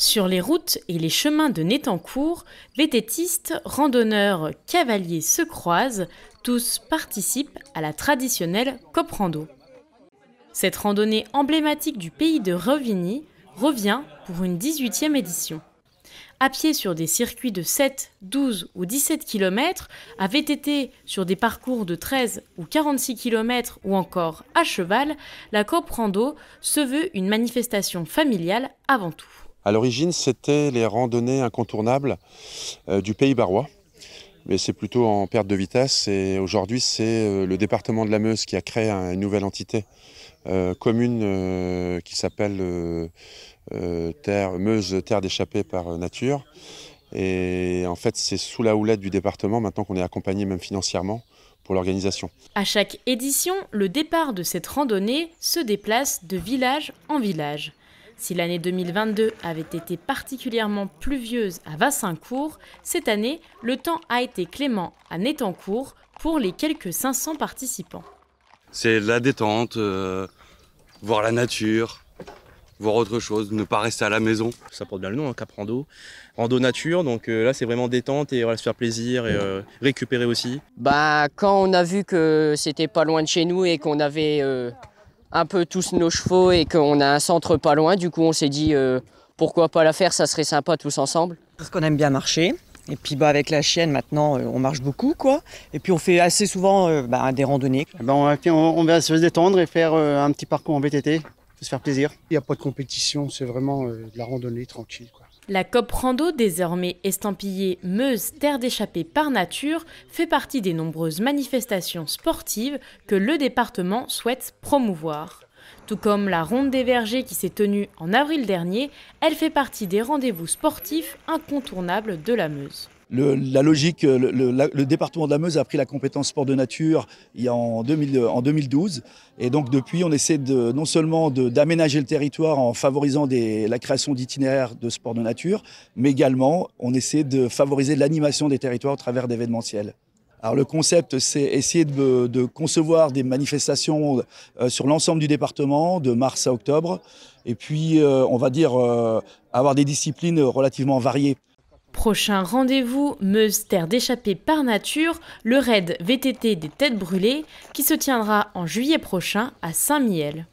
Sur les routes et les chemins de Nétancourt, vététistes, randonneurs, cavaliers se croisent, tous participent à la traditionnelle Coprando. Cette randonnée emblématique du pays de Revigny revient pour une 18e édition. À pied sur des circuits de 7, 12 ou 17 km, à VTT sur des parcours de 13 ou 46 km ou encore à cheval, la Coprando se veut une manifestation familiale avant tout. À l'origine, c'était les randonnées incontournables du Pays barrois, mais c'est plutôt en perte de vitesse. Et aujourd'hui, c'est le département de la Meuse qui a créé une nouvelle entité commune qui s'appelle Meuse Terre d'échappée par nature. Et en fait, c'est sous la houlette du département maintenant qu'on est accompagné même financièrement pour l'organisation. À chaque édition, le départ de cette randonnée se déplace de village en village. Si l'année 2022 avait été particulièrement pluvieuse à Wassincourt, cette année, le temps a été clément à Nétancourt pour les quelques 500 participants. C'est la détente, voir la nature, voir autre chose, ne pas rester à la maison. Ça porte bien le nom, Coprando. Rando nature, donc là c'est vraiment détente et voilà, se faire plaisir et récupérer aussi. Quand on a vu que c'était pas loin de chez nous et qu'on avait un peu tous nos chevaux et qu'on a un centre pas loin, du coup on s'est dit pourquoi pas la faire, ça serait sympa tous ensemble. Parce qu'on aime bien marcher. Et puis avec la chienne maintenant on marche beaucoup quoi. Et puis on fait assez souvent des randonnées. On va se détendre et faire un petit parcours en VTT, se faire plaisir. Il n'y a pas de compétition, c'est vraiment de la randonnée tranquille, quoi. La Coprando, désormais estampillée Meuse Terre d'échappée par nature, fait partie des nombreuses manifestations sportives que le département souhaite promouvoir. Tout comme la Ronde des Vergers qui s'est tenue en avril dernier, elle fait partie des rendez-vous sportifs incontournables de la Meuse. La logique, le département de la Meuse a pris la compétence sport de nature en 2012. Et donc depuis, on essaie non seulement d'aménager le territoire en favorisant la création d'itinéraires de sport de nature, mais également on essaie de favoriser l'animation des territoires au travers d'événementiels. Alors le concept, c'est essayer de concevoir des manifestations sur l'ensemble du département, de mars à octobre. Et puis, on va dire, avoir des disciplines relativement variées. Prochain rendez-vous, Meuse Terre d'échappée par nature, le raid VTT des Têtes Brûlées qui se tiendra en juillet prochain à Saint-Mihiel.